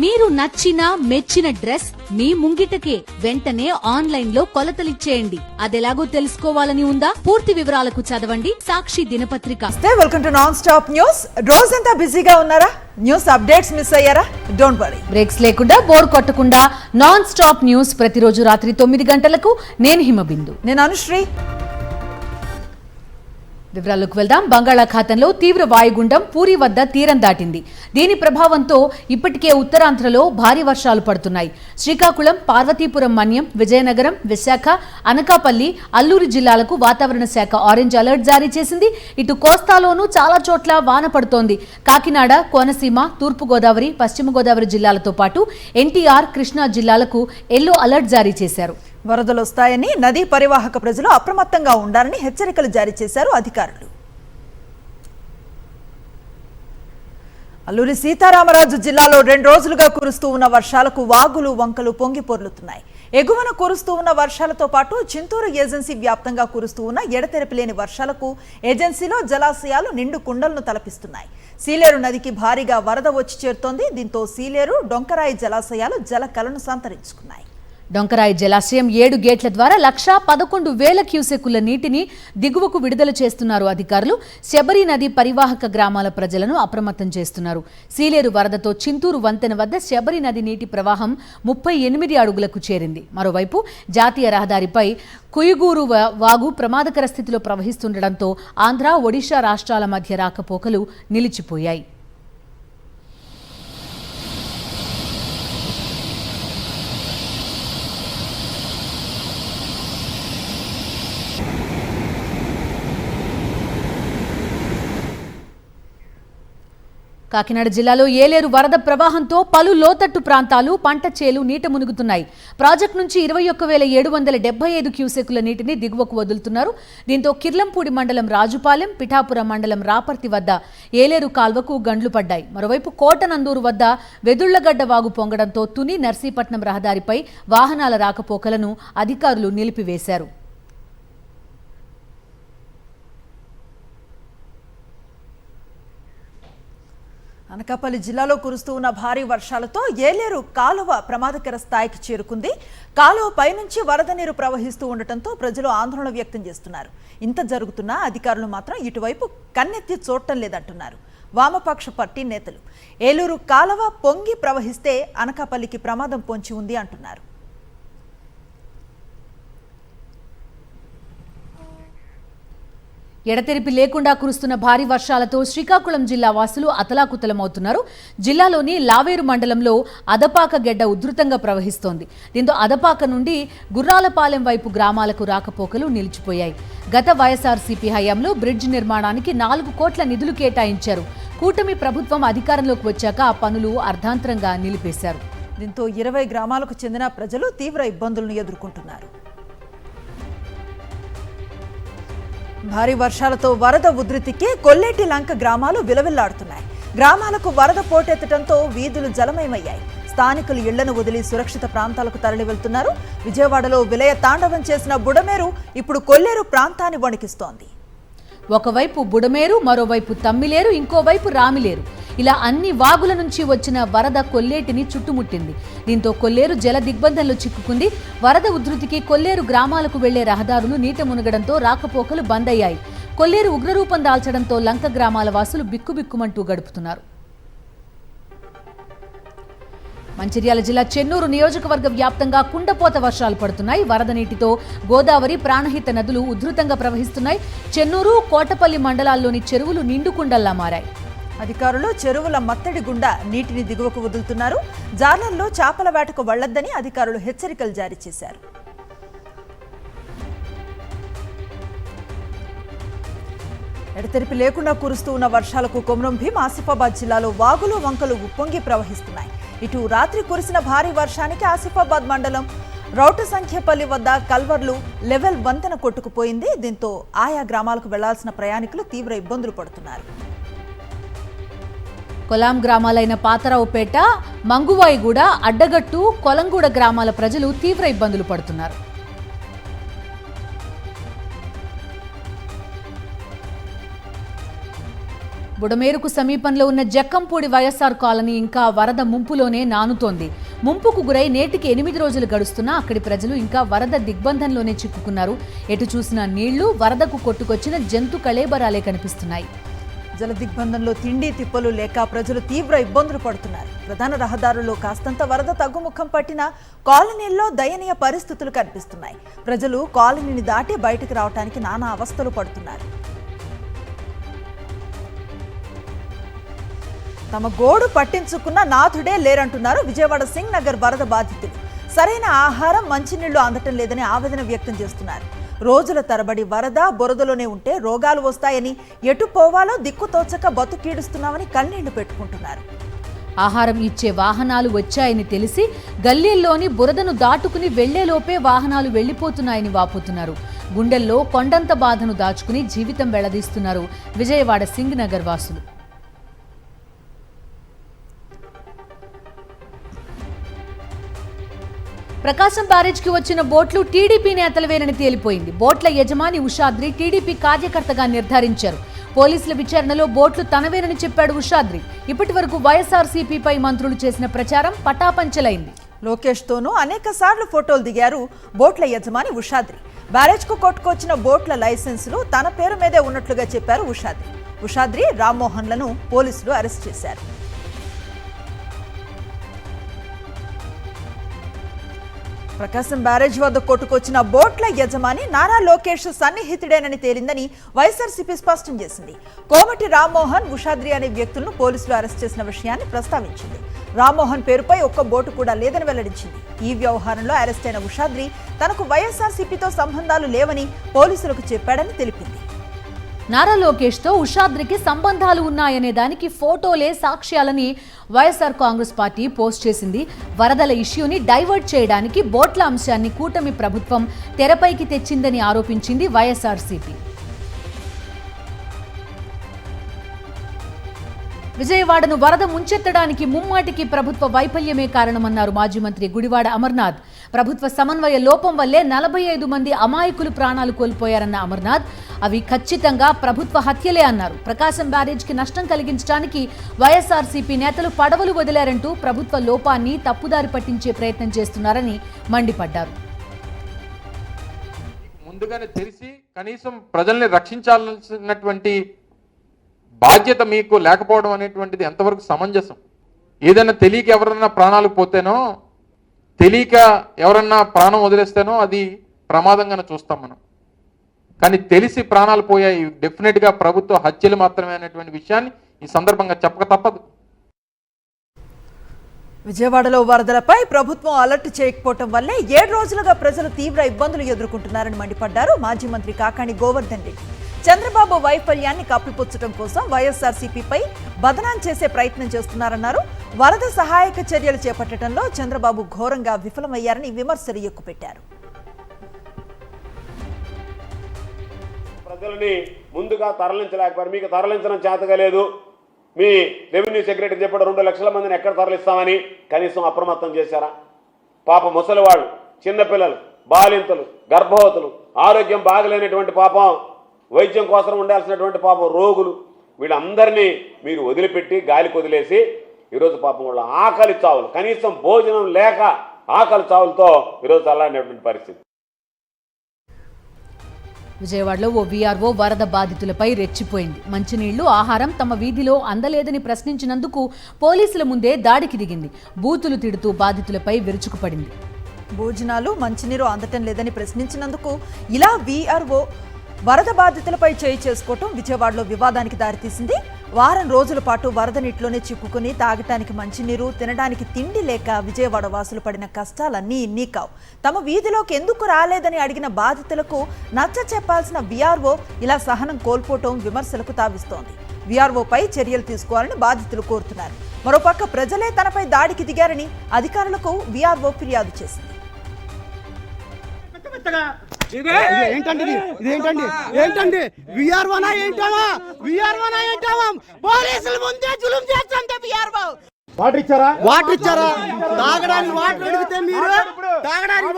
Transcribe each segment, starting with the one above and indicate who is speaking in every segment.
Speaker 1: మీరు నచ్చిన మెచ్చిన డ్రెస్ మీ ముంగిటకే వెంటనే ఆన్లైన్ లో కొలతలిచ్చేయండి. అదెలాగో తెలుసుకోవాలని ఉందా? పూర్తి వివరాలకు చదవండి సాక్షి దినపత్రిక.
Speaker 2: Welcome to non stop news. రోజంతా బిజీగా ఉన్నారా? న్యూస్ అప్డేట్స్ మిస్ అయ్యారా? Don't worry.
Speaker 1: బ్రేక్స్ లేకుండా బోర్ కొట్టకుండా నాన్ స్టాప్ న్యూస్ ప్రతిరోజు రాత్రి 9 గంటలకు. నేను హిమబిందు.
Speaker 2: నేను అనుశ్రీ.
Speaker 1: వివరాల్లోకి వెళ్దాం. బంగాళాఖాతంలో తీవ్ర వాయుగుండం పూరి వద్ద తీరం దాటింది. దీని ప్రభావంతో ఇప్పటికే ఉత్తరాంధ్రలో భారీ వర్షాలు పడుతున్నాయి. శ్రీకాకుళం, పార్వతీపురం, మన్యం, విజయనగరం, విశాఖ, అనకాపల్లి, అల్లూరు జిల్లాలకు వాతావరణ శాఖ ఆరెంజ్ అలర్ట్ జారీ చేసింది. ఇటు కోస్తాలోనూ చాలా చోట్ల వాన పడుతోంది. కాకినాడ, కోనసీమ, తూర్పుగోదావరి, పశ్చిమ గోదావరి జిల్లాలతో పాటు ఎన్టీఆర్, కృష్ణా జిల్లాలకు ఎల్లో అలర్ట్ జారీ చేశారు.
Speaker 2: వరదలు వస్తాయని నదీ పరివాహక ప్రజలు అప్రమత్తంగా ఉండాలని హెచ్చరికలు జారీ చేశారు అధికారులు. అల్లూరి సీతారామరాజు జిల్లాలో 2 రోజులుగా కురుస్తూ ఉన్న వర్షాలకు వాగులు, వంకలు పొంగి పొర్లుతున్నాయి. ఎగువన కురుస్తూ ఉన్న వర్షాలతో పాటు చింతూరు ఏజెన్సీ వ్యాప్తంగా కురుస్తూ ఉన్న ఎడతెరిపి లేని వర్షాలకు ఏజెన్సీలో జలాశయాలు నిండు కుండలను తలపిస్తున్నాయి. సీలేరు నదికి భారీగా వరద వచ్చి చేరుతోంది. దీంతో సీలేరు, డొంకరాయి జలాశయాలు జలకలను సంతరించుకున్నాయి.
Speaker 1: డొంకరాయి జలాశయం 7 గేట్ల ద్వారా 1,11,000 క్యూసెక్కుల నీటిని దిగువకు విడుదల చేస్తున్నారు అధికారులు. శబరి నది పరివాహక గ్రామాల ప్రజలను అప్రమత్తం చేస్తున్నారు. సీలేరు వరదతో చింతూరు వంతెన వద్ద శబరి నది నీటి ప్రవాహం 38 అడుగులకు చేరింది. మరోవైపు జాతీయ రహదారిపై కుయుగూరు వాగు ప్రమాదకర స్థితిలో ప్రవహిస్తుండటంతో ఆంధ్ర, ఒడిశా రాష్ట్రాల మధ్య రాకపోకలు నిలిచిపోయాయి. కాకినాడ జిల్లాలో ఏలేరు వరద ప్రవాహంతో పలు లోతట్టు ప్రాంతాలు, పంట చేలు నీట మునుగుతున్నాయి. ప్రాజెక్టు నుంచి 21,775 క్యూసెక్కుల నీటిని దిగువకు వదులుతున్నారు. దీంతో కిర్లంపూడి మండలం రాజుపాలెం, పిఠాపురం మండలం రాపర్తి వద్ద ఏలేరు కాల్వకు గండ్లు పడ్డాయి. మరోవైపు కోటనందూరు వద్ద వెదుళ్లగడ్డ వాగు పొంగడంతో తుని, నర్సీపట్నం రహదారిపై వాహనాల రాకపోకలను అధికారులు నిలిపివేశారు.
Speaker 2: అనకాపల్లి జిల్లాలో కురుస్తూ ఉన్న భారీ వర్షాలతో ఏలేరు కాలువ ప్రమాదకర స్థాయికి చేరుకుంది. కాలువ పైనుంచి వరద నీరు ప్రవహిస్తూ ఉండటంతో ప్రజలు ఆందోళన వ్యక్తం చేస్తున్నారు. ఇంత జరుగుతున్నా అధికారులు మాత్రం ఇటువైపు కన్నెత్తి చూడటం లేదంటున్నారు వామపక్ష పార్టీ నేతలు. ఏలూరు కాలువ పొంగి ప్రవహిస్తే అనకాపల్లికి ప్రమాదం పొంచి ఉంది అంటున్నారు.
Speaker 1: ఎడతెరిపి లేకుండా కురుస్తున్న భారీ వర్షాలతో శ్రీకాకుళం జిల్లా వాసులు అతలాకుతలమవుతున్నారు. జిల్లాలోని లావేరు మండలంలో అదపాక గెడ్డ ఉధృతంగా ప్రవహిస్తోంది. దీంతో అదపాక నుండి గుర్రాలపాలెం వైపు గ్రామాలకు రాకపోకలు నిలిచిపోయాయి. గత వైఎస్ఆర్సీపీ హయాంలో బ్రిడ్జ్ నిర్మాణానికి 4 కోట్ల నిధులు కేటాయించారు. కూటమి ప్రభుత్వం అధికారంలోకి వచ్చాక ఆ పనులు అర్ధాంతరంగా నిలిపేశారు.
Speaker 2: దీంతో 20 గ్రామాలకు చెందిన ప్రజలు తీవ్ర ఇబ్బందులను ఎదుర్కొంటున్నారు. భారీ వర్షాలతో వరద ఉధృతికి కొల్లేటి లంక గ్రామాలు విలవిల్లాడుతున్నాయి. గ్రామాలకు వరద పోటెత్తడంతో వీధులు జలమయమయ్యాయి. స్థానికులు ఇళ్లను వదిలి సురక్షిత ప్రాంతాలకు తరలి వెళ్తున్నారు. విజయవాడలో విలయ తాండవం చేసిన బుడమేరు ఇప్పుడు కొల్లేరు ప్రాంతాన్ని వణికిస్తోంది.
Speaker 1: ఒకవైపు బుడమేరు, మరోవైపు తమ్మిలేరు, ఇంకోవైపు రామిలేరు, ఇలా అన్ని వాగుల నుంచి వచ్చిన వరద కొల్లేటిని చుట్టుముట్టింది. దీంతో కొల్లేరు జల దిగ్బంధంలో చిక్కుకుంది. వరద ఉధృతికి కొల్లేరు గ్రామాలకు వెళ్లే రహదారులు నీట మునగడంతో రాకపోకలు బంద్ అయ్యాయి. కొల్లేరు ఉగ్రరూపం దాల్చడంతో లంక గ్రామాల వాసులు బిక్కుబిక్కుమంటూ గడుపుతున్నారు. మంచిర్యాల జిల్లా చెన్నూరు నియోజకవర్గ వ్యాప్తంగా కుండపోత వర్షాలు పడుతున్నాయి. వరద నీటితో గోదావరి, ప్రాణహిత నదులు ఉధృతంగా ప్రవహిస్తున్నాయి. చెన్నూరు, కోటపల్లి మండలాల్లోని చెరువులు నిండుకుండల్లా మారాయి.
Speaker 2: అధికారులు చెరువుల మత్తడి గుండా నీటిని దిగువకు వదులుతున్నారు. జాలర్లో చేపల వేటకు వెళ్లొద్దని అధికారులు హెచ్చరికలు జారీ చేశారు. ఎడతెరిపి లేకుండా కురుస్తూ ఉన్న వర్షాలకు కొమరం భీం, ఆసిఫాబాద్ జిల్లాలో వాగులు, వంకలు ఉప్పొంగి ప్రవహిస్తున్నాయి. ఇటు రాత్రి కురిసిన భారీ వర్షానికి ఆసిఫాబాద్ మండలం రౌటసంఖ్యపల్లి వద్ద కల్వర్లు లెవెల్ వంతెన కొట్టుకుపోయింది. దీంతో ఆయా గ్రామాలకు వెళ్లాల్సిన ప్రయాణికులు తీవ్ర ఇబ్బందులు పడుతున్నారు.
Speaker 1: కొలాం గ్రామాలైన పాతరావుపేట, మంగువాయిగూడ, అడ్డగట్టు, కొలంగూడ గ్రామాల ప్రజలు తీవ్ర ఇబ్బందులు పడుతున్నారు. బుడమేరుకు సమీపంలో ఉన్న జక్కంపూడి వైఎస్ఆర్ కాలనీ ఇంకా వరద ముంపులోనే నానుతోంది. ముంపుకు గురై నేటికి 8 రోజులు గడుస్తున్నా అక్కడి ప్రజలు ఇంకా వరద దిగ్బంధంలోనే చిక్కుకున్నారు. ఎటు చూసినా నీళ్లు, వరదకు కొట్టుకొచ్చిన జంతు కళేబరాలే కనిపిస్తున్నాయి.
Speaker 2: జల దిగ్బంధంలో తిండి తిప్పలు లేక ప్రజలు తీవ్ర ఇబ్బందులు పడుతున్నారు. ప్రధాన రహదారుల్లో కాస్తంత వరద తగ్గుముఖం పట్టిన కాలనీల్లో దయనీయ పరిస్థితులు కనిపిస్తున్నాయి. ప్రజలు కాలనీని దాటి బయటకు రావడానికి నానా అవస్థలు పడుతున్నారు. తమ గోడు పట్టించుకున్న నాథుడే లేరంటున్నారు విజయవాడ సింగ్ నగర్ వరద బాధితులు. సరైన ఆహారం, మంచినీళ్లు అందటం లేదని ఆవేదన వ్యక్తం చేస్తున్నారు. రోజుల తరబడి వరద బురదలోనే ఉంటే రోగాలు వస్తాయని, ఎటు పోవాలో దిక్కుతోచక బతుకీడుస్తున్నామని కన్నీళ్లు పెట్టుకుంటున్నారు.
Speaker 1: ఆహారం ఇచ్చే వాహనాలు వచ్చాయని తెలిసి గల్లీల్లోని బురదను దాటుకుని వెళ్లేలోపే వాహనాలు వెళ్లిపోతున్నాయని వాపోతున్నారు. గుండెల్లో కొండంత బాధను దాచుకుని జీవితం వెళ్లదీస్తున్నారు విజయవాడ సింగ్ నగర్ వాసులు. ప్రకాశం బ్యారేజ్కి వచ్చిన బోట్లు టీడీపీ నేతలవేనని తేలిపోయింది. బోట్ల యజమాని ఉషాద్రి టీడీపీ కార్యకర్తగా నిర్ధారించారు. పోలీసుల విచారణలో బోట్లు తనవేనని చెప్పాడు ఉషాద్రి. ఇప్పటి వరకు వైఎస్ఆర్సీపీపై మంత్రులు చేసిన ప్రచారం పటాపంచలైంది.
Speaker 2: లోకేష్ తోనూ అనేక సార్లు ఫోటోలు దిగారు బోట్ల యజమాని ఉషాద్రి. బ్యారేజ్కు కొట్టుకొచ్చిన బోట్ల లైసెన్సులు తన పేరు మీదే ఉన్నట్లుగా చెప్పారు ఉషాద్రి. ఉషాద్రి, రామ్మోహన్లను పోలీసులు అరెస్ట్ చేశారు. ప్రకాశం బ్యారేజ్ వద్ద కొట్టుకొచ్చిన బోట్ల యజమాని నారా లోకేష్ సన్నిహితుడేనని తేలిందని వైఎస్ఆర్సీపీ స్పష్టం చేసింది. కోమటి రామ్మోహన్, ఉషాద్రి అనే వ్యక్తులను పోలీసులు అరెస్ట్ చేసిన విషయాన్ని ప్రస్తావించింది. రామ్మోహన్ పేరుపై ఒక్క బోటు కూడా లేదని వెల్లడించింది. ఈ వ్యవహారంలో అరెస్ట్ అయిన ఉషాద్రి తనకు వైఎస్ఆర్సీపీతో సంబంధాలు లేవని పోలీసులకు చెప్పాడని తెలిపింది.
Speaker 1: నారా లోకేష్తో ఉషాద్రికి సంబంధాలు ఉన్నాయనే దానికి ఫోటోలే సాక్ష్యాలని వైఎస్ఆర్ కాంగ్రెస్ పార్టీ పోస్ట్ చేసింది. వరదల ఇష్యూని డైవర్ట్ చేయడానికి బోట్ల అంశాన్ని కూటమి ప్రభుత్వం తెరపైకి తెచ్చిందని ఆరోపించింది వైఎస్ఆర్సీపీ. విజయవాడను వరద ముంచెత్తడానికి ముమ్మాటికి ప్రభుత్వ వైఫల్యమే కారణమన్నారు మాజీ మంత్రి గుడివాడ అమర్నాథ్. ప్రభుత్వ సమన్వయ లోపం వల్లే 45 మంది అమాయకులు ప్రాణాలు కోల్పోయారన్న అమర్నాథ్ అవి ఖచ్చితంగా ప్రభుత్వ హత్యలే అన్నారు. ప్రకాశం బ్యారేజ్కి నష్టం కలిగించడానికి వైఎస్ఆర్సీపీ నేతలు పడవలు వదిలారంటూ ప్రభుత్వ లోపాన్ని తప్పుదారి పట్టించే ప్రయత్నం చేస్తున్నారని మండిపడ్డారు.
Speaker 3: ముందుగానే తెలిసి కనీసం ప్రజల్ని రక్షించాల్సినటువంటి బాధ్యత మీకు లేకపోవడం అనేటువంటిది ఎంతవరకు సమంజసం? ఏదైనా తెలియక ఎవరన్నా ప్రాణాలు పోతేనో, తెలియక ఎవరన్నా ప్రాణం వదిలేస్తేనో అది ప్రమాదంగానే చూస్తాం మనం. కానీ తెలిసి ప్రాణాలు పోయాయి, డెఫినెట్గా ప్రభుత్వ హత్యలు మాత్రమే అనేటువంటి విషయాన్ని ఈ సందర్భంగా చెప్పక తప్పదు.
Speaker 2: విజయవాడలో వరదలపై ప్రభుత్వం అలర్ట్ చేయకపోవటం వల్లే 7 రోజులుగా ప్రజలు తీవ్ర ఇబ్బందులు ఎదుర్కొంటున్నారని మండిపడ్డారు మాజీ మంత్రి కాకాణి గోవర్ధన్ రెడ్డి. చంద్రబాబు వైఫల్యాన్ని కప్పిపుచ్చడం కోసం వైఎస్ఆర్సీపీపై బదనాం చేసే ప్రయత్నం చేస్తున్నారన్నారు. వరద సహాయక చర్యలు చేపట్టడంలో చంద్రబాబు ఘోరంగా విఫలమయ్యారని విమర్శలు ఎక్కుపెట్టారు.
Speaker 4: ప్రజలని ముందుగా తరలించలేకపోయారు. మీకు తరలించడం చేతగలేదు. మీ రెవెన్యూ సెక్రటరీ చెప్పాడు 2 లక్షల మందిని ఎక్కడ తరలిస్తామని. కనీసం అప్రమత్తం చేశారా? పాప ముసలివాళ్ళు, చిన్నపిల్లలు, బాలింతలు, గర్భవతులు, ఆరోగ్యం బాగలేనటువంటి పాపం, వైద్యం కోసం ఉండాల్సినటువంటి పాపం రోగులు, వీళ్ళందరినీ మీరు వదిలిపెట్టి గాలికి వదిలేసి ఈరోజు పాపం వాళ్ళ ఆకలి చావులు, కనీసం భోజనం లేక ఆకలి చావులతో ఈరోజు చల్లాడినటువంటి పరిస్థితి.
Speaker 1: విజయవాడలో ఓ వీఆర్ఓ వరద బాధితులపై రెచ్చిపోయింది. మంచినీళ్లు, ఆహారం తమ వీధిలో అందలేదని ప్రశ్నించినందుకు పోలీసుల ముందే దాడికి దిగింది. బూతులు తిడుతూ బాధితులపై విరుచుకుపడింది.
Speaker 2: భోజనాలు, మంచినీరు అందటం లేదని ప్రశ్నించినందుకు ఇలా వీఆర్ఓ వరద బాధితులపై చేయి చేసుకోవటం విజయవాడలో వివాదానికి దారితీసింది. వారం రోజుల పాటు వరద నీటిలోనే చిక్కుకుని తాగటానికి మంచినీరు, తినడానికి తిండి లేక విజయవాడ వాసులు పడిన కష్టాలన్నీ ఇన్ని కావు. తమ వీధిలోకి ఎందుకు రాలేదని అడిగిన బాధితులకు నచ్చ చెప్పాల్సిన వీఆర్ఓ ఇలా సహనం కోల్పోవటం విమర్శలకు తావిస్తోంది. వీఆర్ఓపై చర్యలు తీసుకోవాలని బాధితులు కోరుతున్నారు. మరోపక్క ప్రజలే తనపై దాడికి దిగారని అధికారులకు వీఆర్ఓ ఫిర్యాదు చేసింది.
Speaker 5: ఏంటండి వీఆర్ఓనా ఏంటావా పోలీసుల ముందే జులుం చేస్తుంటే వీఆర్ఓ వాటర్ ఇచ్చారా?
Speaker 6: తాగడానికి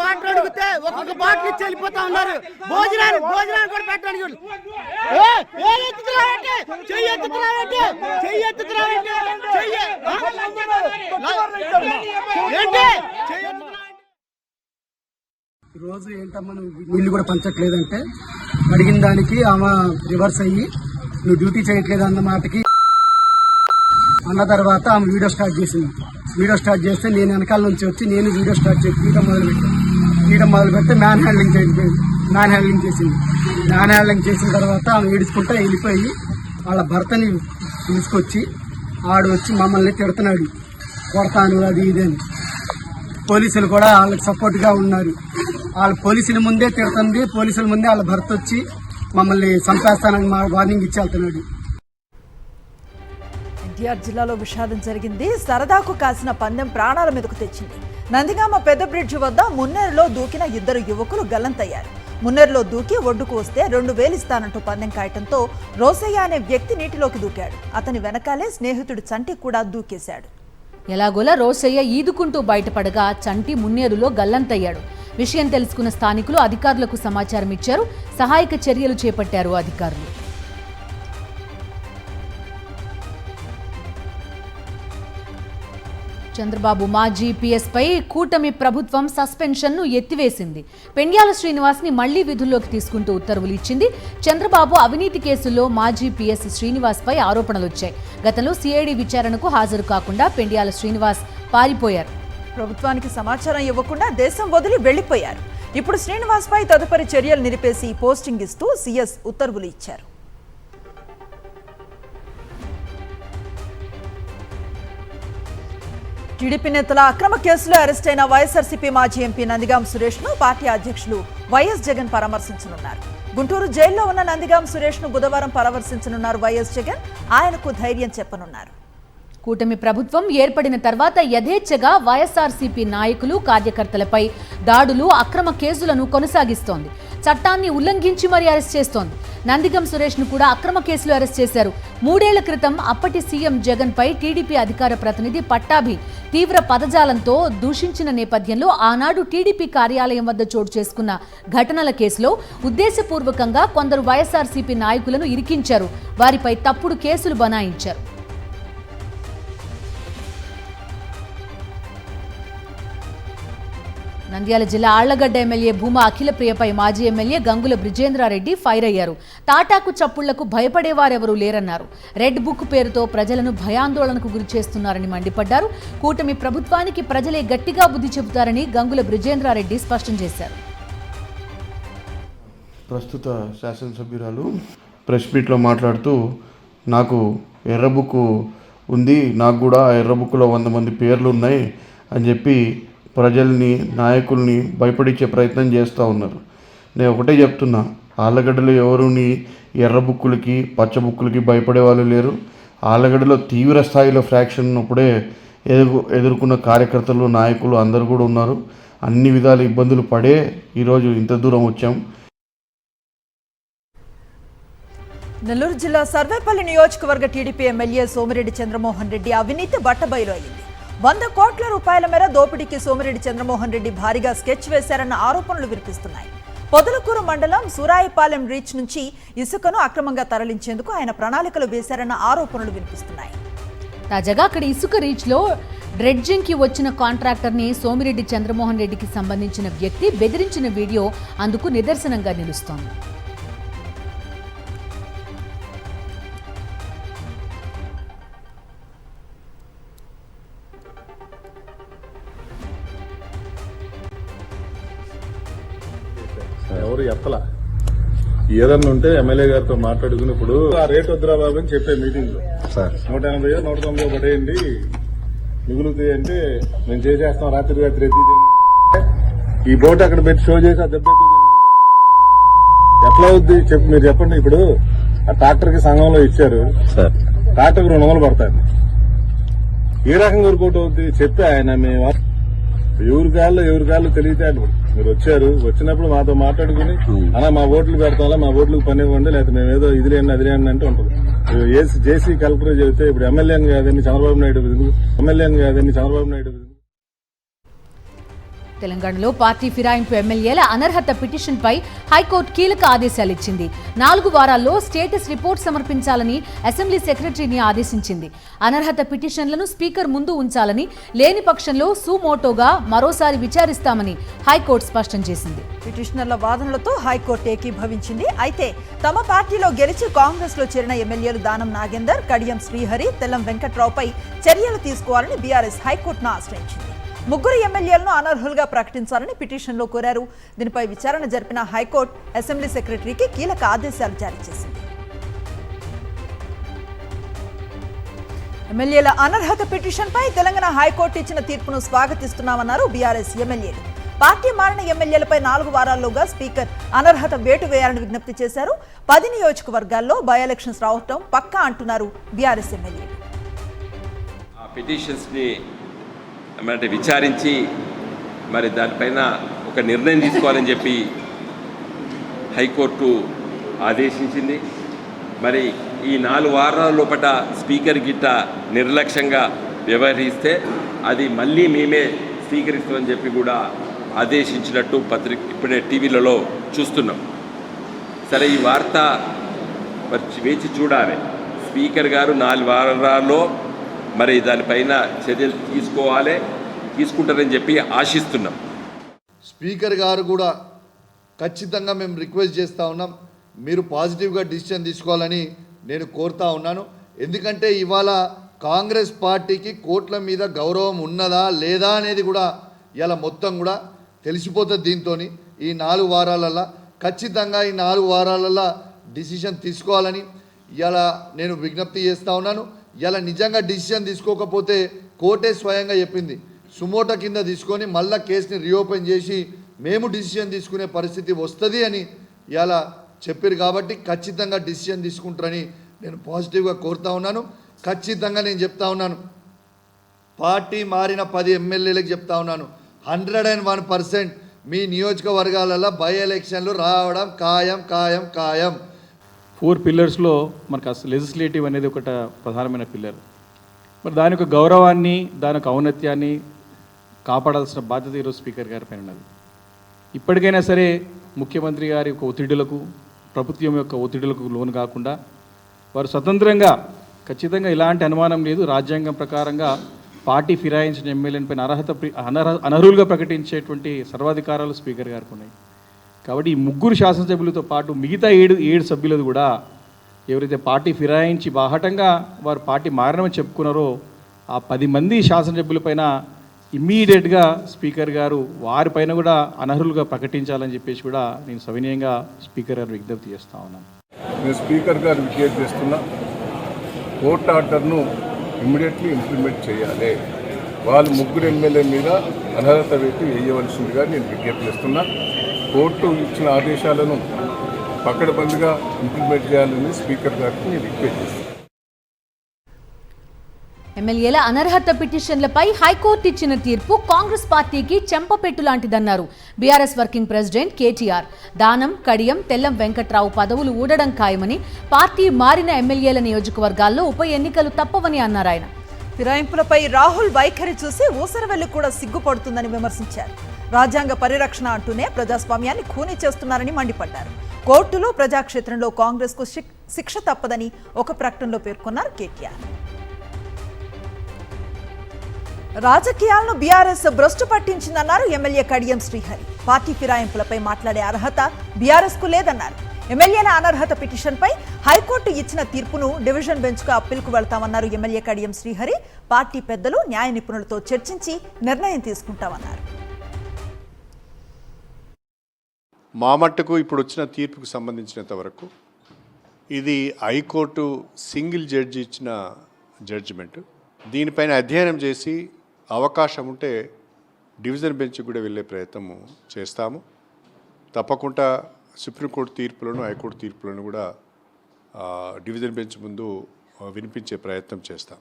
Speaker 6: వాటర్ అడిగితే ఒక్కొక్క బాటిల్ ఇచ్చి వెళ్ళిపోతా ఉన్నారు. భోజనాలు కూడా పెట్టడానికి రోజు ఏంటమ్మా నీళ్ళు కూడా పంచట్లేదంటే అడిగిన దానికి ఆమె రివర్స్ అయ్యి నువ్వు డ్యూటీ చేయట్లేదు అన్న మాటకి అన్న తర్వాత ఆమె వీడియో స్టార్ట్ చేసింది. వీడియో స్టార్ట్ చేస్తే నేను వెనకాల నుంచి వచ్చి నేను వీడియో స్టార్ట్ చేసి తీయడం మొదలుపెట్టి మ్యాన్ హ్యాండ్లింగ్ చేసింది. మ్యాన్ హ్యాండ్లింగ్ చేసిన తర్వాత ఆమె ఏడుచుకుంటా వెళ్ళిపోయి వాళ్ళ భర్తని తీసుకొచ్చి ఆడు వచ్చి మమ్మల్ని తిడుతున్నాడు, కొడతాను అది ఇదని. పోలీసులు కూడా వాళ్ళకి సపోర్ట్ గా ఉన్నారు. వాళ్ళ పోలీసుల ముందే తిడుతుంది, పోలీసుల ముందే వాళ్ళ భర్త వచ్చి మమ్మల్ని చంపేస్తానని మా వార్నింగ్ ఇచ్చి వెళ్తున్నాడు.
Speaker 2: ఎన్టీఆర్ జిల్లాలో విషాదం జరిగింది. సరదాకు కాసిన పందెం ప్రాణాల మీదకు తెచ్చింది. నందిగామ పెద్ద బ్రిడ్జి వద్ద మున్నేరులో దూకిన 2 యువకులు గల్లంతయ్యారు. మున్నేరులో దూకి ఒడ్డుకు వస్తే 2,000 ఇస్తానంటూ పందెం కాయటంతో రోసయ్య అనే వ్యక్తి నీటిలోకి దూకాడు. అతని వెనకాలే స్నేహితుడు చంటి కూడా దూకేశాడు.
Speaker 1: ఎలాగోలా రోసయ్య ఈదుకుంటూ బయటపడగా చంటి మున్నేరులో గల్లంతయ్యాడు. విషయం తెలుసుకున్న స్థానికులు అధికారులకు సమాచారం ఇచ్చారు. సహాయక చర్యలు చేపట్టారు అధికారులు. చంద్రబాబు మాజీ పీఎస్ పై కూటమి ప్రభుత్వం సస్పెన్షన్ ను ఎత్తివేసింది. పెండ్యాల శ్రీనివాస్ ని మళ్లీ విధుల్లోకి తీసుకుంటూ ఉత్తర్వులు ఇచ్చింది. చంద్రబాబు అవినీతి కేసుల్లో మాజీ పీఎస్ శ్రీనివాస్ పై ఆరోపణలు వచ్చాయి. గతంలో సిఐడి విచారణకు హాజరు కాకుండా పెండ్యాల శ్రీనివాస్ పారిపోయారు.
Speaker 2: ప్రభుత్వానికి సమాచారం ఇవ్వకుండా దేశం వదిలి వెళ్లిపోయారు. ఇప్పుడు శ్రీనివాస్ పై తదుపరి చర్యలు నిలిపేసి పోస్టింగ్ ఇస్తూ సీఎస్ ఉత్తర్వులు ఇచ్చారు. టీడీపీ నేతల అక్రమ కేసులో అరెస్ట్ అయిన వైఎస్ఆర్సీపీ మాజీ ఎంపీ నందిగాం సురేష్ ను పార్టీ అధ్యక్షులు వైఎస్ జగన్ పరామర్శించనున్నారు. గుంటూరు జైల్లో ఉన్న నందిగాం సురేష్ ను బుధవారం పరామర్శించనున్నారు వైఎస్ జగన్. ఆయనకు ధైర్యం చెప్పనున్నారు.
Speaker 1: కూటమి ప్రభుత్వం ఏర్పడిన తర్వాత యథేచ్ఛగా వైఎస్ఆర్సీపీ నాయకులు కార్యకర్తలపై దాడులు, అక్రమ కేసులను కొనసాగిస్తోంది. చట్టాన్ని ఉల్లంఘించి మరీ అరెస్ట్ చేస్తోంది. నందిగం సురేష్ ను కూడా అక్రమ కేసులో అరెస్ట్ చేశారు. 3 ఏళ్ల క్రితం అప్పటి సీఎం జగన్ పై టీడీపీ అధికార ప్రతినిధి పట్టాభి తీవ్ర పదజాలంతో దూషించిన నేపథ్యంలో ఆనాడు టీడీపీ కార్యాలయం వద్ద చోటు చేసుకున్న ఘటనల కేసులో ఉద్దేశపూర్వకంగా కొందరు వైఎస్ఆర్సీపీ నాయకులను ఇరికించారు. వారిపై తప్పుడు కేసులు బనాయించారు. నంద్యాల జిల్లా ఆళ్లగడ్డ ఎమ్మెల్యే భూమా అఖిలప్రియపై మాజీ ఎమ్మెల్యే గంగుల బ్రిజేంద్రారెడ్డి ఫైర్ అయ్యారు. తాటాకు చప్పుళ్లకు భయపడేవారెవరూ లేరన్నారు. రెడ్ బుక్ పేరుతో ప్రజలను భయాందోళనకు గురి చేస్తున్నారని మండిపడ్డారు. కూటమి ప్రభుత్వానికి ప్రజలే గట్టిగా బుద్ధి చెబుతారని గంగుల బ్రిజేంద్రారెడ్డి స్పష్టం చేశారు.
Speaker 7: ప్రస్తుత శాసనసభ్యురాలు ప్రెస్ మీట్లో మాట్లాడుతూ నాకు ఎర్ర బుక్ ఉంది, నాకు కూడా ఆ ఎర్ర బుక్లో 100 మంది పేర్లు ఉన్నాయి అని చెప్పి ప్రజల్ని, నాయకుల్ని భయపడించే ప్రయత్నం చేస్తూ ఉన్నారు. నేను ఒకటే చెప్తున్నా, ఆళ్ళగడ్డలో ఎవరుని ఎర్ర బుక్కులకి, పచ్చ బుక్కులకి భయపడే వాళ్ళు లేరు. ఆళ్ళగడ్డలో తీవ్ర స్థాయిలో ఫ్రాక్షన్ ఉన్నప్పుడే ఎదుర్కొన్న కార్యకర్తలు, నాయకులు అందరూ కూడా ఉన్నారు. అన్ని విధాల ఇబ్బందులు పడే ఈరోజు ఇంత దూరం వచ్చాం.
Speaker 2: నెల్లూరు జిల్లా సర్వేపల్లి నియోజకవర్గ టీడీపీ ఎమ్మెల్యే సోమిరెడ్డి చంద్రమోహన్ రెడ్డి అవినీతి బట్టబయలు అయింది. 100 కోట్ల రూపాయల మేర దోపిడీకి సోమిరెడ్డి చంద్రమోహన్ రెడ్డి భారీగా స్కెచ్ వేశారన్న ఆరోపణలు వినిపిస్తున్నాయి. పొదలకూరు మండలం సూరాయిపాలెం రీచ్ నుంచి ఇసుకను అక్రమంగా తరలించేందుకు ఆయన ప్రణాళికలు వేశారన్న ఆరోపణలు వినిపిస్తున్నాయి.
Speaker 1: తాజాగా అక్కడ ఇసుక రీచ్ లో డ్రెడ్జింగ్ కి వచ్చిన కాంట్రాక్టర్ ని సోమిరెడ్డి చంద్రమోహన్ రెడ్డికి సంబంధించిన వ్యక్తి బెదిరించిన వీడియో అందుకు నిదర్శనంగా నిలుస్తోంది.
Speaker 5: ఎవరు ఎత్తలా, ఏదన్నా ఉంటే ఎమ్మెల్యే గారితో మాట్లాడుకున్నప్పుడు ఆ రేట్ వద్దురా బాబు అని చెప్పే మీటింగ్ లో 180 190 పడేయండి మిగులుతాయి అంటే మేము చేసేస్తాం రాత్రి ఈ బోట్ అక్కడ పెట్టి షో చేసి ఆ దెబ్బ ఎట్లా అవుద్ది చెప్పి మీరు చెప్పండి. ఇప్పుడు ఆ ట్రాక్టర్ కి సంఘంలో ఇచ్చారు, ట్రాక్టర్ 200 పడతాయి. ఏ రకంగా వర్కౌట్ అవుద్ది చెప్పి ఆయన మేము ఎవరి కాళ్ళు తెలియచేయండి. మీరు వచ్చారు, వచ్చినప్పుడు మాతో మాట్లాడుకుని అలా మా ఓట్లు పెడతాం, మా ఓట్లకు పని ఇవ్వండి, లేకపోతే మేము ఏదో ఇది లేని అంటే ఉంటుంది. జేసీ కలెక్టర్ చెబితే ఇప్పుడు ఎమ్మెల్యేని కాదని చంద్రబాబు నాయుడు
Speaker 1: తెలంగాణలో పార్టీ ఫిరాయింపు ఎమ్మెల్యేల అనర్హత పిటిషన్పై హైకోర్టు కీలక ఆదేశాలు ఇచ్చింది. 4 వారాల్లో స్టేటస్ రిపోర్ట్ సమర్పించాలని అసెంబ్లీ సెక్రటరీని ఆదేశించింది. అనర్హత పిటిషన్లను స్పీకర్ ముందు ఉంచాలని, లేని పక్షంలో సుమోటోగా మరోసారి విచారిస్తామని హైకోర్టు స్పష్టం చేసింది.
Speaker 2: పిటిషనర్ల వాదనలతో హైకోర్టు ఏకీభవించింది. అయితే తమ పార్టీలో గెలిచి కాంగ్రెస్ లో చేరిన ఎమ్మెల్యేలు దానం నాగేందర్, కడియం శ్రీహరి, తెల్లం వెంకట్రావుపై చర్యలు తీసుకోవాలని బీఆర్ఎస్ హైకోర్టును ఆశ్రయించింది. 3 ఎమ్మెల్యేలను అనర్హులుగా ప్రకటించాలని పిటిషన్లో కోరారు. దీనిపై విచారణ జరిపిన హైకోర్టు అసెంబ్లీ సెక్రటరీకి కీలక ఆదేశాలు జారీ చేసింది. ఎమ్మెల్యేల అనర్హత పిటిషన్పై తెలంగాణ హైకోర్టు ఇచ్చిన తీర్పును స్వాగతిస్తున్నామన్నారు బీఆర్ఎస్ ఎమ్మెల్యేలు. పార్టీ మారిన ఎమ్మెల్యేలపై 4 వారాల్లోగా స్పీకర్ అనర్హత వేటు వేయాలని విజ్ఞప్తి చేశారు. 10 నియోజకవర్గాల్లో బై ఎలక్షన్స్ రావటం పక్కా అంటున్నారు బీఆర్ఎస్ ఎమ్మెల్యేలు.
Speaker 8: అంటే విచారించి మరి దానిపైన ఒక నిర్ణయం తీసుకోవాలని చెప్పి హైకోర్టు ఆదేశించింది. మరి ఈ 4 వారాల లోపల స్పీకర్ గిట్ట నిర్లక్ష్యంగా వ్యవహరిస్తే అది మళ్ళీ మేమే స్వీకరిస్తామని చెప్పి కూడా ఆదేశించినట్టు ఇప్పుడే టీవీలలో చూస్తున్నాం. సరే, ఈ వార్త మరి వేచి చూడాలి. స్పీకర్ గారు 4 వారాల్లో మరి దానిపైన చర్యలు తీసుకుంటారని చెప్పి ఆశిస్తున్నాం.
Speaker 9: స్పీకర్ గారు కూడా ఖచ్చితంగా మేము రిక్వెస్ట్ చేస్తూ ఉన్నాం, మీరు పాజిటివ్గా డిసిషన్ తీసుకోవాలని నేను కోరుతా ఉన్నాను. ఎందుకంటే ఇవాళ కాంగ్రెస్ పార్టీకి కోర్టుల మీద గౌరవం ఉన్నదా లేదా అనేది కూడా ఇలా మొత్తం కూడా తెలిసిపోతుంది. దీంతో ఈ 4 వారాలల్లో ఖచ్చితంగా ఈ 4 వారాలల్లో డిసిషన్ తీసుకోవాలని ఇలా నేను విజ్ఞప్తి చేస్తూ ఉన్నాను. ఇలా నిజంగా డిసిషన్ తీసుకోకపోతే కోర్టే స్వయంగా చెప్పింది, సుమోటో కింద తీసుకొని మళ్ళా కేసుని రీఓపెన్ చేసి మేము డిసిషన్ తీసుకునే పరిస్థితి వస్తుంది అని ఇలా చెప్పారు. కాబట్టి ఖచ్చితంగా డిసిషన్ తీసుకుంటారని నేను పాజిటివ్గా కోరుతా ఉన్నాను. ఖచ్చితంగా నేను చెప్తా ఉన్నాను, పార్టీ మారిన 10 ఎమ్మెల్యేలకు చెప్తా ఉన్నాను, 101% మీ నియోజకవర్గాలలో బై ఎలక్షన్లు రావడం ఖాయం ఖాయం ఖాయం.
Speaker 10: 4 పిల్లర్స్లో మనకు అసలు లెజిస్లేటివ్ అనేది ఒక ప్రధానమైన పిల్లర్. మరి దాని యొక్క గౌరవాన్ని, దాని యొక్క ఔన్నత్యాన్ని కాపాడాల్సిన బాధ్యత ఈరోజు స్పీకర్ గారి పైన ఉన్నది. ఇప్పటికైనా సరే ముఖ్యమంత్రి గారి యొక్క ఒత్తిడులకు, ప్రభుత్వం యొక్క ఒత్తిడులకు లోను కాకుండా వారు స్వతంత్రంగా, ఖచ్చితంగా ఇలాంటి అనుమానం లేదు, రాజ్యాంగం ప్రకారంగా పార్టీ ఫిరాయించిన ఎమ్మెల్యేల పైన అనర్హులుగా ప్రకటించేటువంటి సర్వాధికారాలు స్పీకర్ గారికి ఉన్నాయి. కాబట్టి ఈ 3 శాసనసభ్యులతో పాటు మిగతా 7 సభ్యులది కూడా ఎవరైతే పార్టీ ఫిరాయించి బాహటంగా వారు పార్టీ మారనమని చెప్పుకున్నారో ఆ 10 మంది శాసనసభ్యులపైన ఇమ్మీడియట్గా స్పీకర్ గారు వారిపైన కూడా అనర్హులుగా ప్రకటించాలని చెప్పేసి కూడా నేను సవినయంగా స్పీకర్ గారు విజ్ఞప్తి చేస్తా ఉన్నాను.
Speaker 5: నేను స్పీకర్ గారు విజ్ఞప్తి చేస్తున్నా, కోర్టు ఆర్డర్ను ఇమ్మీడియట్లీ ఇంప్లిమెంట్ చేయాలి. వాళ్ళు 3 ఎమ్మెల్యే మీద అనర్హత వేటు వేయవలసిందిగా నేను విజ్ఞప్తి చేస్తున్నా. కోర్టు ఇచ్చిన ఆదేశాలను పకడ్బందీగా ఇంప్లిమెంట్ చేయాలని స్పీకర్ గారికి నేను రిక్వెస్ట్ చేస్తాను.
Speaker 1: ఎమ్మెల్యేల అనర్హత పిటిషన్లపై హైకోర్టు ఇచ్చిన తీర్పు కాంగ్రెస్ పార్టీకి చెంపపెట్టు లాంటిదన్నారు బీఆర్ఎస్ వర్కింగ్ ప్రెసిడెంట్ కేటీఆర్. దానం, కడియం, తెల్లం వెంకట్రావు పదవులు ఊడడం ఖాయమని, పార్టీ మారిన ఎమ్మెల్యేల నియోజకవర్గాల్లో ఉప ఎన్నికలు తప్పవని అన్నారు ఆయన.
Speaker 2: ఫిరాయింపులపై రాహుల్ వైఖరి చూసి ఊసరవెల్లి కూడా సిగ్గుపడుతుందని విమర్శించారు. రాజ్యాంగ పరిరక్షణ అంటూనే ప్రజాస్వామ్యాన్ని ఖూనీ చేస్తున్నారని మండిపడ్డారు. కోర్టులో, ప్రజాక్షేత్రంలో కాంగ్రెస్ కు శిక్ష తప్పదని ఒక ప్రకటనలో పేర్కొన్నారు కేటీఆర్. రాజకీయాలను బీఆర్ఎస్ భ్రష్టు పట్టించిందన్నారు ఎమ్మెల్యే కడియం శ్రీహరి. పార్టీ ఫిరాయింపులపై మాట్లాడే అర్హత బీఆర్ఎస్ కు లేదన్నారు. ఎమ్మెల్యేల అనర్హత పిటిషన్పై హైకోర్టు ఇచ్చిన తీర్పును డివిజన్ బెంచ్కు అప్పీల్కు వెళ్తామన్నారు ఎమ్మెల్యే కడియం శ్రీహరి. పార్టీ పెద్దలు, న్యాయ నిపుణులతో చర్చించి నిర్ణయం తీసుకుంటామన్నారు.
Speaker 11: మా మట్టుకు ఇప్పుడు వచ్చిన తీర్పుకు సంబంధించినంత వరకు ఇది హైకోర్టు సింగిల్ జడ్జి ఇచ్చిన జడ్జిమెంట్. దీనిపైన అధ్యయనం చేసి అవకాశం ఉంటే డివిజన్ బెంచ్కి కూడా వెళ్ళే ప్రయత్నం చేస్తాము. తప్పకుండా సుప్రీంకోర్టు తీర్పులను, హైకోర్టు తీర్పులను కూడా డివిజన్ బెంచ్ ముందు వినిపించే ప్రయత్నం చేస్తాం.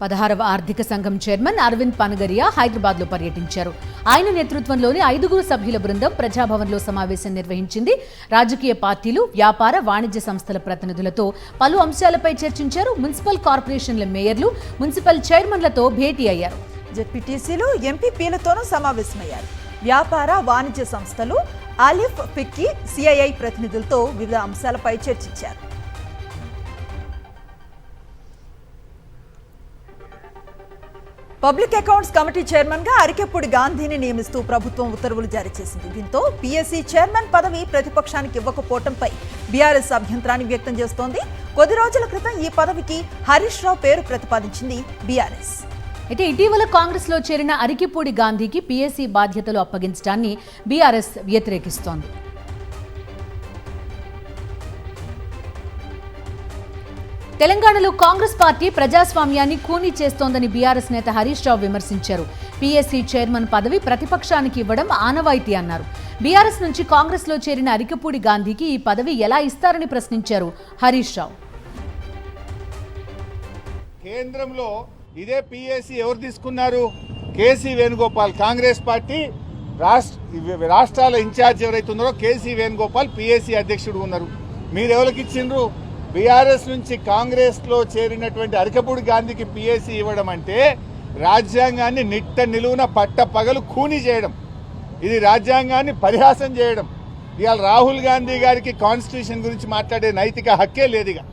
Speaker 1: 16వ ఆర్థిక సంఘం చైర్మన్ అరవింద్ పనగరియా హైదరాబాద్లో పర్యటించారు. ఆయన నేతృత్వంలోని 5 సభ్యుల బృందం ప్రజాభవన్లో సమావేశం నిర్వహించింది. రాజకీయ పార్టీలు, వ్యాపార, వాణిజ్య సంస్థల ప్రతినిధులతో పలు అంశాలపై చర్చించారు. మున్సిపల్ కార్పొరేషన్ల మేయర్లు, మున్సిపల్ చైర్మన్లతో భేటీ అయ్యారు.
Speaker 2: జెడ్పీటీసీలు, ఎంపీపీలతోనూ సమావేశమయ్యారు. వ్యాపార, వాణిజ్య సంస్థలు, ఆలిఫ్, ఫిక్కీ, సిఐఐ ప్రతినిధులతో వివిధ అంశాలపై చర్చించారు. పబ్లిక్ అకౌంట్స్ కమిటీ చైర్మన్ గా అరికెప్పూడి గాంధీని నియమిస్తూ ప్రభుత్వం ఉత్తర్వులు జారీ చేసింది. దీంతో పీఎస్సీ చైర్మన్ పదవి ప్రతిపక్షానికి ఇవ్వకపోవడంపై బీఆర్ఎస్ అభ్యంతరాన్ని వ్యక్తం చేస్తోంది. కొద్ది రోజుల క్రితం ఈ పదవికి హరీష్ రావు పేరు ప్రతిపాదించింది బీఆర్ఎస్.
Speaker 1: అయితే ఇటీవల కాంగ్రెస్ లో చేరిన అరికెప్పూడి గాంధీకి పీఎస్సీ బాధ్యతలు అప్పగించడాన్ని బీఆర్ఎస్ వ్యతిరేకిస్తోంది. తెలంగాణలో కాంగ్రెస్ పార్టీ ప్రజాస్వామ్యాన్ని ఖూనీ చేస్తోందని బీఆర్ఎస్ నేత హరీష్ రావు విమర్శించారు. పీఎస్సీ చైర్మన్ పదవి ప్రతిపక్షానికి ఇవ్వడం ఆనవాయితీ అన్నారు. బీఆర్ఎస్ నుంచి కాంగ్రెస్ లో చేరిన అరికెప్పూడి గాంధీకి ఈ పదవి ఎలా ఇస్తారని ప్రశ్నించారు హరీష్ రావు.
Speaker 5: కేంద్రంలో ఇదే పీఎస్సీ ఎవరు తీసుకున్నారు? కేసీ వేణుగోపాల్. కాంగ్రెస్ పార్టీ రాష్ట్రాల ఇన్ఛార్జ్ ఎవరైతే ఉన్నారో కేసీ వేణుగోపాల్ పీఎస్సీ అధ్యక్షుడు ఉన్నారు. మీరు ఎవరికి ఇచ్చిండ్రు? బీఆర్ఎస్ నుంచి కాంగ్రెస్లో చేరినటువంటి అరికెప్పూడి గాంధీకి పీఎస్సీ ఇవ్వడం అంటే రాజ్యాంగాన్ని నిట్ట నిలువున పట్ట పగలు ఖూనీ చేయడం, ఇది రాజ్యాంగాన్ని పరిహాసం చేయడం. ఇవాళ రాహుల్ గాంధీ గారికి కాన్స్టిట్యూషన్ గురించి మాట్లాడే నైతిక హక్కే లేదుగా.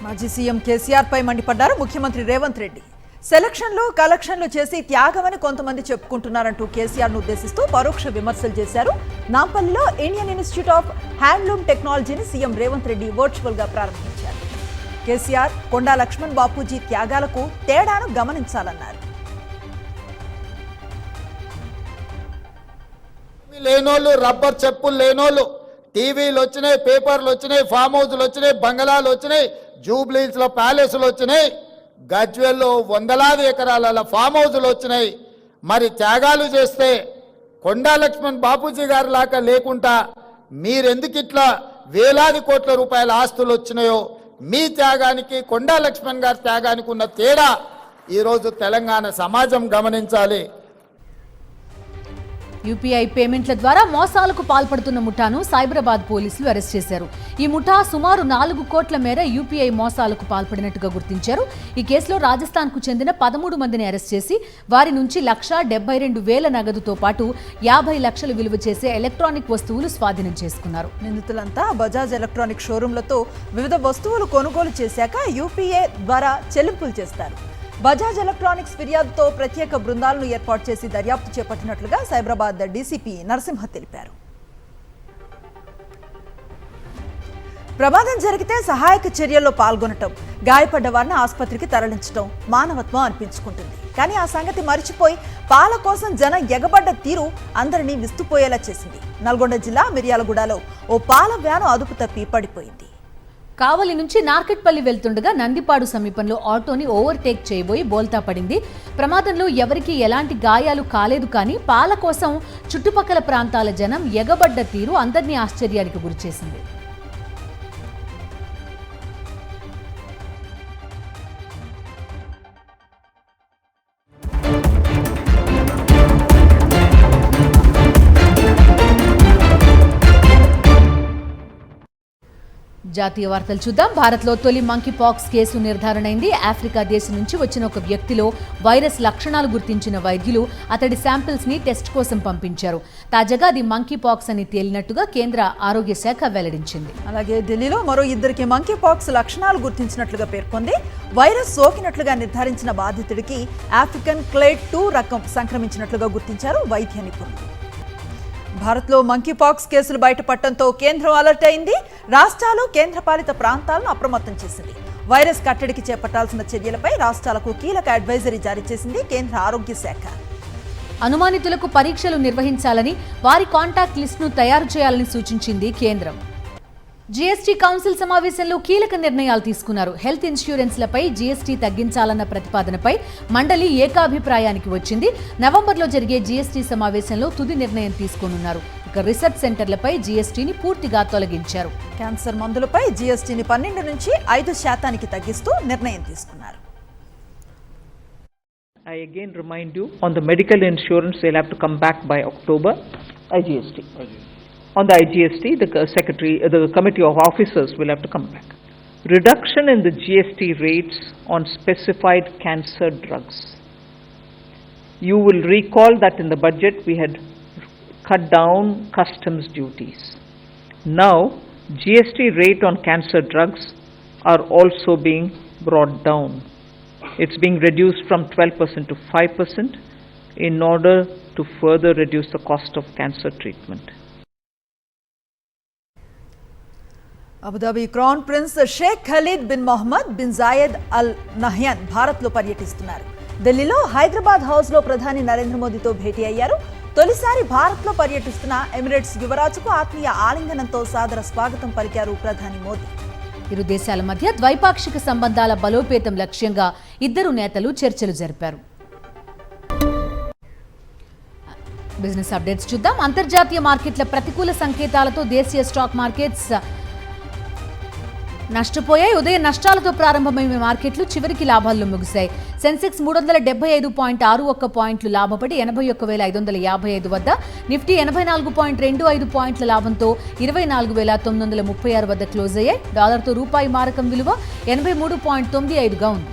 Speaker 2: మాజీ సీఎం కేసీఆర్ పై మండిపడ్డారు ముఖ్యమంత్రి రేవంత్ రెడ్డి. సెలక్షన్లు, కలెక్షన్లు చేసి త్యాగమని కొంతమంది చెప్పుకుంటున్నారంటూ కేసీఆర్ను ఉద్దేశిస్తూ పరోక్ష విమర్శలు చేశారు. నాంపల్లిలో ఇండియన్ ఇన్స్టిట్యూట్ ఆఫ్ హ్యాండ్లూమ్ టెక్నాలజీని సీఎం రేవంత్ రెడ్డి వర్చువల్ గా ప్రారంభించారు. కేసీఆర్, కొండా లక్ష్మణ్ బాపూజీ త్యాగాలకు తేడాను గమనించాలన్నారు.
Speaker 12: లేనోళ్ళు, రబ్బర్ చెప్పులు లేనోళ్ళు, టీవీలు వచ్చినాయి, పేపర్లు వచ్చినాయి, ఫామ్ హౌస్లు వచ్చినాయి, బంగళాలు వచ్చినాయి, జూబ్లీస్ లో ప్యాలెస్లు వచ్చినాయి, గజ్వెల్లో వందలాది ఎకరాల ఫామ్ హౌస్లు వచ్చినాయి. మరి త్యాగాలు చేస్తే కొండా లక్ష్మణ్ బాపూజీ గారి లాగా లేకుండా మీరెందుకు ఇట్లా వేలాది కోట్ల రూపాయల ఆస్తులు వచ్చినాయో మీ త్యాగానికి, కొండా లక్ష్మణ్ గారి త్యాగానికి ఉన్న తేడా ఈరోజు తెలంగాణ సమాజం గమనించాలి.
Speaker 1: యూపీఐ పేమెంట్ల ద్వారా మోసాలకు పాల్పడుతున్న ముఠాను సైబరాబాద్ పోలీసులు అరెస్ట్ చేశారు. ఈ ముఠా సుమారు 4 కోట్ల మేర యూపీఐ మోసాలకు పాల్పడినట్టుగా గుర్తించారు. ఈ కేసులో రాజస్థాన్కు చెందిన 13 మందిని అరెస్ట్ చేసి వారి నుంచి 1,72,000 నగదుతో పాటు 50 లక్షలు విలువ చేసే ఎలక్ట్రానిక్ వస్తువులు స్వాధీనం చేసుకున్నారు.
Speaker 2: నిందితులంతా బజాజ్ ఎలక్ట్రానిక్ షోరూంలతో వివిధ వస్తువులు కొనుగోలు చేశాక యూపీఐ ద్వారా చెల్లింపులు చేస్తారు. బజాజ్ ఎలక్ట్రానిక్స్ ఫిర్యాదుతో ప్రత్యేక బృందాలను ఏర్పాటు చేసి దర్యాప్తు చేపట్టినట్లుగా సైబరాబాద్ డీసీపీ నరసింహ తెలిపారు. ప్రమాదం జరిగితే సహాయక చర్యల్లో పాల్గొనటం, గాయపడ్డ వారిని ఆసుపత్రికి తరలించడం మానవత్వం అనిపించుకుంటుంది. కానీ ఆ సంగతి మరిచిపోయి పాల కోసం జనం ఎగబడ్డ తీరు అందరినీ విస్తుపోయేలా చేసింది. నల్గొండ జిల్లా మిర్యాలగూడలో ఓ పాల వ్యాను అదుపు తప్పి పడిపోయింది.
Speaker 1: కావలి నుంచి నార్కెట్పల్లి వెళ్తుండగా నందిపాడు సమీపంలో ఆటోని ఓవర్టేక్ చేయబోయి బోల్తా పడింది. ప్రమాదంలో ఎవరికీ ఎలాంటి గాయాలు కాలేదు. కానీ పాల కోసం చుట్టుపక్కల ప్రాంతాల జనం ఎగబడ్డ తీరు అందరినీ ఆశ్చర్యానికి గురిచేసింది. జాతీయ వార్తలు చూద్దాం. భారత్లో తొలి మంకీ పాక్స్ కేసు నిర్ధారణైంది. ఆఫ్రికా దేశం నుంచి వచ్చిన ఒక వ్యక్తిలో వైరస్ లక్షణాలు గుర్తించిన వైద్యులు అతడి శాంపిల్స్ ని టెస్ట్ కోసం పంపించారు. తాజాగా అది మంకీ పాక్స్ అని తేలినట్టుగా కేంద్ర ఆరోగ్య శాఖ వెల్లడించింది.
Speaker 2: అలాగే ఢిల్లీలో మరో 2కి మంకీ పాక్స్ లక్షణాలు గుర్తించినట్లుగా పేర్కొంది. వైరస్ సోకినట్లుగా నిర్ధారించిన బాధితుడికి ఆఫ్రికన్ క్లేడ్ 2 రకం సంక్రమించినట్లుగా గుర్తించారు వైద్య నిపుణులు. భారత్లో మంకీ పాక్స్ కేసులు బయటపడటంతో కేంద్రం అలర్ట్ అయింది. రాష్ట్రాలు, కేంద్రపాలిత ప్రాంతాలను అప్రమత్తం చేసింది. వైరస్ కట్టడికి చేపట్టాల్సిన చర్యలపై రాష్ట్రాలకు కీలక అడ్వైజరీ జారీ చేసింది కేంద్ర ఆరోగ్య శాఖ.
Speaker 1: అనుమానితులకు పరీక్షలు నిర్వహించాలని, వారి కాంటాక్ట్ లిస్టును తయారు చేయాలని సూచించింది కేంద్రం. జీఎస్టీ కౌన్సిల్ సమావేశంలో కీలక నిర్ణయాలు తీసుకున్నారు. హెల్త్ ఇన్సూరెన్స్లపై జీఎస్టీ తగ్గించాలన్న ప్రతిపాదనపై మండలి ఏకాభిప్రాయానికి వచ్చింది. నవంబర్లో జరిగే జీఎస్టీ సమావేశంలో తుది నిర్ణయం తీసుకోనున్నారు. ఇక రీసెర్చ్ సెంటర్లపై జీఎస్టీని పూర్తిగా తొలగించారు.
Speaker 2: క్యాన్సర్ మందులపై జీఎస్టీని 12 నుంచి 5% తగ్గిస్తూ నిర్ణయం తీసుకున్నారు.
Speaker 13: I again remind you, on the medical insurance, they'll have to come back by October. IGST. On the IGST, the committee of officers will have to come back. Reduction in the GST rates on specified cancer drugs. You will recall that in the budget we had cut down customs duties. Now, GST rate on cancer drugs are also being brought down. It's being reduced from 12% to 5% in order to further reduce the cost of cancer treatment.
Speaker 2: Abu Dhabi crown prince Sheikh Khalid bin Mohammed bin Zayed Al Nahyan భారత్లో పర్యటిస్తున్నారు. ఢిల్లీలో హైదరాబాద్ హౌస్లో ప్రధాని నరేంద్ర మోదీతో భేటీ అయ్యారు. తొలిసారి భారత్లో పర్యటిస్తున్న ఎమిరేట్స్ యువరాజుకు ఆత్మీయ ఆలింగనంతో సాదర స్వాగతం పలికారు ప్రధాని మోదీ.
Speaker 1: ఇరు దేశాల మధ్య ద్వైపాక్షిక సంబంధాల బలోపేతం లక్ష్యంగా ఇద్దరు నేతలు చర్చలు జరిపారు. బిజినెస్ అప్డేట్స్ చూద్దాం. అంతర్జాతీయ మార్కెట్ల ప్రతికూల సంకేతాలతో దేశీయ స్టాక్ మార్కెట్స్ నష్టపోయాయి. ఉదయం నష్టాలతో ప్రారంభమైన మార్కెట్లు చివరికి లాభాల్లో ముగిశాయి. సెన్సెక్స్ 375.61 పాయింట్లు లాభపడి 81,555 వద్ద, నిఫ్టీ 84.25 పాయింట్ల లాభంతో 24,936 వద్ద క్లోజ్ అయ్యాయి. డాలర్తో రూపాయి మారకం విలువ 83.95గా ఉంది.